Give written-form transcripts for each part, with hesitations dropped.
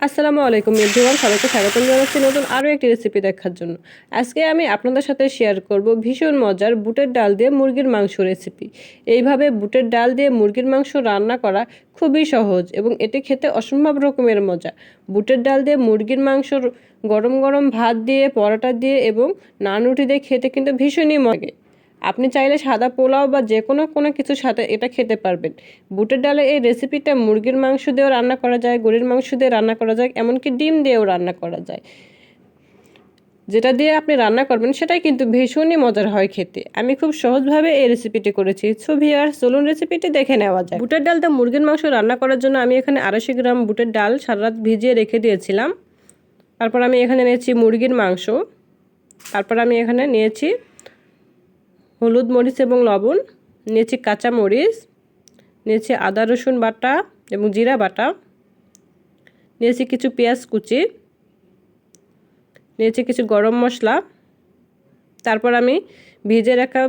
আসসালামু আলাইকুম এভরিওয়ান, সবাইকে স্বাগতম জানাচ্ছি নতুন আরও একটি রেসিপি দেখার জন্য। আজকে আমি আপনাদের সাথে শেয়ার করব ভীষণ মজার বুটের ডাল দিয়ে মুরগির মাংস রেসিপি। এইভাবে বুটের ডাল দিয়ে মুরগির মাংস রান্না করা খুবই সহজ এবং এটি খেতে অসম্ভব রকমের মজা। বুটের ডাল দিয়ে মুরগির মাংস গরম গরম ভাত দিয়ে, পরোটা দিয়ে এবং নান রুটি দিয়ে খেতে কিন্তু ভীষণই মজা। আপনি চাইলে সাদা পোলাও বা যে কোনো কিছুর সাথে এটা খেতে পারবেন। বুটের ডালের এই রেসিপিটা মুরগির মাংস দিয়েও রান্না করা যায়, গরুর মাংস দিয়ে রান্না করা যায়, এমনকি ডিম দিয়েও রান্না করা যায়। যেটা দিয়ে আপনি রান্না করবেন সেটাই কিন্তু ভীষণই মজার হয় খেতে। আমি খুব সহজভাবে এই রেসিপিটি করেছি। সো ভিউয়ার্স, চলুন রেসিপিটি দেখে নেওয়া যায়। বুটের ডাল দিয়ে মুরগির মাংস রান্না করার জন্য আমি এখানে 250 গ্রাম বুটের ডাল সারা রাত ভিজিয়ে রেখে দিয়েছিলাম। তারপর আমি এখানে নিয়েছি মুরগির মাংস। তারপর আমি এখানে নিয়েছি হলুদ, মরিচ এবং লবণ, নিয়েছি কাঁচা মরিচ, নিয়েছি আদা রসুন বাটা এবং জিরা বাটা, নিয়েছি কিছু পেঁয়াজ কুচি, নিয়েছি কিছু গরম মশলা। তারপর আমি ভিজে রাখা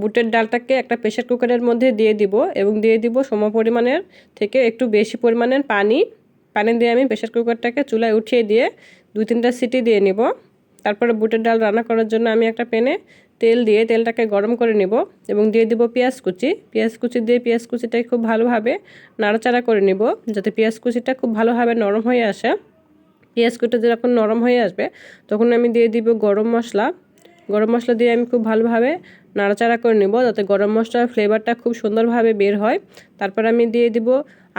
বুটের ডালটাকে একটা প্রেসার কুকারের মধ্যে দিয়ে দিব এবং দিয়ে দিব সমপরিমাণের থেকে একটু বেশি পরিমাণের পানি দিয়ে আমি প্রেসার কুকারটাকে চুলায় উঠিয়ে দিয়ে 2-3টা সিটি দিয়ে নিব। তারপরে বুটের ডাল রান্না করার জন্য আমি একটা প্যানে তেল দিয়ে তেলটাকে গরম করে নিব এবং দিয়ে দিব পেঁয়াজ কুচি দিয়ে পেঁয়াজ কুচিটাকে খুব ভালোভাবে নাড়াচাড়া করে নিব যাতে পেঁয়াজ কুচিটা খুব ভালোভাবে নরম হয়ে আসে। পেঁয়াজ কুচিটা যখন নরম হয়ে আসবে তখন আমি দিয়ে দিব গরম মশলা দিয়ে আমি খুব ভালোভাবে নাড়াচাড়া করে নেব যাতে গরম মশলার ফ্লেভারটা খুব সুন্দরভাবে বের হয়। তারপর আমি দিয়ে দিব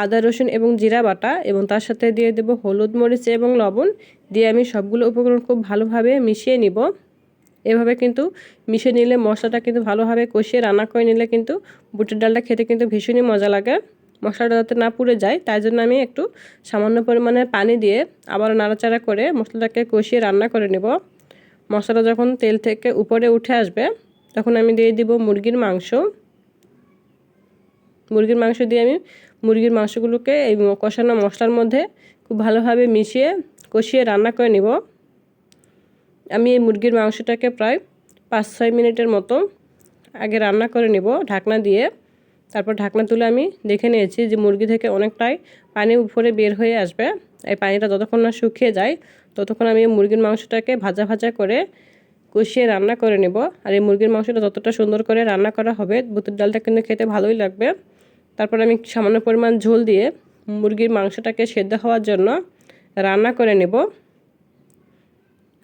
আদা রসুন এবং জিরা বাটা এবং তার সাথে দিয়ে দেব হলুদ, মরিচ এবং লবণ দিয়ে আমি সবগুলো উপকরণ খুব ভালোভাবে মিশিয়ে নিব। এভাবে কিন্তু মিশিয়ে নিলে মশলাটা কিন্তু ভালোভাবে কষিয়ে রান্না করে নিলে কিন্তু বুটের ডালটা খেতে কিন্তু ভীষণই মজা লাগে। মশলাটা যাতে না পুড়ে যায় তাই জন্য আমি একটু সামান্য পরিমাণে পানি দিয়ে আবার নাড়াচাড়া করে মশলাটাকে কষিয়ে রান্না করে নেব। মশলাটা যখন তেল থেকে উপরে উঠে আসবে তখন আমি দিয়ে দিব মুরগির মাংস দিয়ে আমি মুরগির মাংসগুলোকে এই কষানো মশলার মধ্যে খুব ভালোভাবে মিশিয়ে কষিয়ে রান্না করে নিব। আমি এই মুরগির মাংসটাকে প্রায় 5-6 মিনিটের মতো আগে রান্না করে নিব ঢাকনা দিয়ে। তারপর ঢাকনা তুলে আমি দেখে নিয়েছি যে মুরগি থেকে অনেকটাই পানি উপরে বের হয়ে আসবে। এই পানিটা যতক্ষণ না শুকিয়ে যায় ততক্ষণ আমি মুরগির মাংসটাকে ভাজা করে কষিয়ে রান্না করে নেব। আর এই মুরগির মাংসটা যতটা সুন্দর করে রান্না করা হবে বুটের ডালটা কিন্তু খেতে ভালোই লাগবে। তারপর আমি সামান্য পরিমাণ ঝোল দিয়ে মুরগির মাংসটাকে সেদ্ধ হওয়ার জন্য রান্না করে নেব।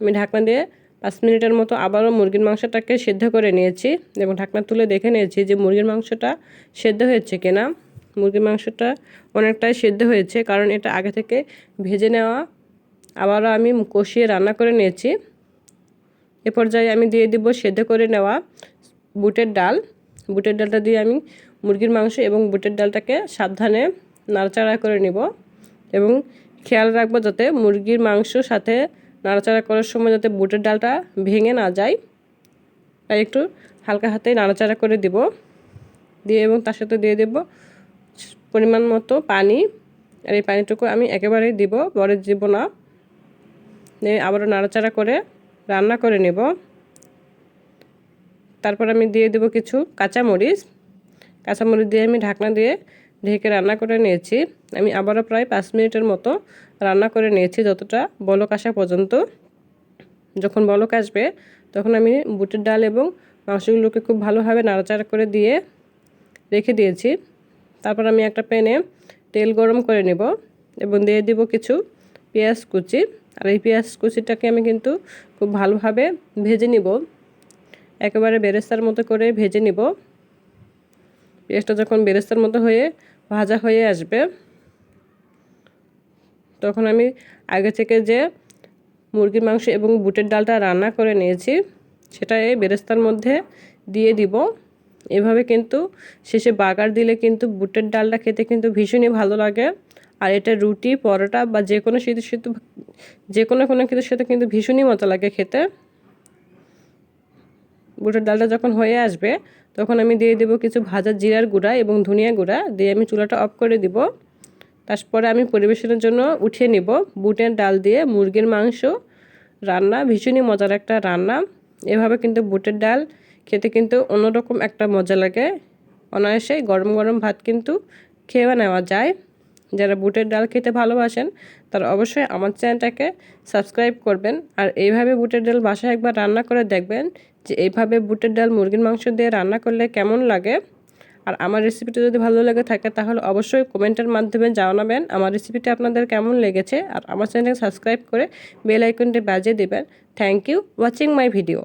আমি ঢাকনা দিয়ে 5 মিনিটের মতো আবারও মুরগির মাংসটাকে সেদ্ধ করে নিয়েছি এবং ঢাকনা তুলে দেখে নিয়েছি যে মুরগির মাংসটা সেদ্ধ হয়েছে কিনা। মুরগির মাংসটা অনেকটাই সেদ্ধ হয়েছে কারণ এটা আগে থেকে ভেজে নেওয়া। আবারও আমি কষিয়ে রান্না করে নিয়েছি। এ পর্যায়ে আমি দিয়ে দিব সেদ্ধ করে নেওয়া বুটের ডালটা দিয়ে আমি মুরগির মাংস এবং বুটের ডালটাকে সাবধানে নাড়াচাড়া করে নিব এবং খেয়াল রাখবো যাতে মুরগির মাংসর সাথে নাড়াচাড়া করার সময় যাতে বুটের ডালটা ভেঙে না যায়, তাই একটু হালকা হাতে নাড়াচাড়া করে দিয়ে এবং তার সাথে দিয়ে দেব পরিমাণ মতো পানি। আর এই পানিটুকু আমি একেবারেই পরে দিব না। আবারও নাড়াচাড়া করে রান্না করে নেব। তারপর আমি দিয়ে দেব কিছু কাঁচামরিচ দিয়ে আমি ঢাকনা দিয়ে ঢেকে রান্না করে নিয়েছি। আমি আবারও প্রায় 5 মিনিটের মতো রান্না করে নিয়েছি যতটা বলক আসা পর্যন্ত। যখন বলক আসবে তখন আমি বুটের ডাল এবং মাংসগুলোকে খুব ভালোভাবে নাড়াচাড়া করে দিয়ে রেখে দিয়েছি। তারপর আমি একটা প্যানে তেল গরম করে নেব এবং দিয়ে দিব কিছু পেঁয়াজ কুচি। আর এই পেঁয়াজ কুচিটাকে আমি কিন্তু খুব ভালোভাবে ভেজে নিব, একেবারে বেরেস্তার মতো করে ভেজে নিব। পেঁয়াজটা যখন বেরেস্তার মতো হয়ে ভাজা হয়ে আসবে তখন আমি আগে থেকে যে মুরগির মাংস এবং বুটের ডালটা রান্না করে নিয়েছি সেটা এই বেরেস্তার মধ্যে দিয়ে দিব। এভাবে কিন্তু শেষে বাগার দিলে কিন্তু বুটের ডালটা খেতে কিন্তু ভীষণই ভালো লাগে। আর এটা রুটি, পরোটা বা যে কোনো কিছুর সাথে কিন্তু ভীষণই মজা লাগে খেতে। বুটের ডালটা যখন হয়ে আসবে তখন আমি দিয়ে দেব কিছু ভাজা জিরার গুঁড়া এবং ধনিয়া গুঁড়া দিয়ে আমি চুলাটা অফ করে দিব। তারপরে আমি পরিবেশনের জন্য উঠিয়ে নিব। বুটের ডাল দিয়ে মুরগির মাংস রান্না ভীষণই মজার একটা রান্না। এভাবে কিন্তু বুটের ডাল খেতে কিন্তু অন্যরকম একটা মজা লাগে। অনায়াসে গরম গরম ভাত কিন্তু খেয়ে নেওয়া যায়। যারা বুটের ডাল খেতে ভালোবাসেন তারা অবশ্যই আমার চ্যানেলটাকে সাবস্ক্রাইব করবেন। আর এইভাবে বুটের ডাল বাসায় একবার রান্না করে দেখবেন যে এইভাবে বুটের ডাল মুরগির মাংস দিয়ে রান্না করলে কেমন লাগে। আর আমার রেসিপিটা যদি ভালো লেগে থাকে তাহলে অবশ্যই কমেন্টের মাধ্যমে জানাবেন আমার রেসিপিটা আপনাদের কেমন লেগেছে। আর আমার চ্যানেলকে সাবস্ক্রাইব করে বেল আইকনটি বাজিয়ে দেবেন। Thank you watching my video.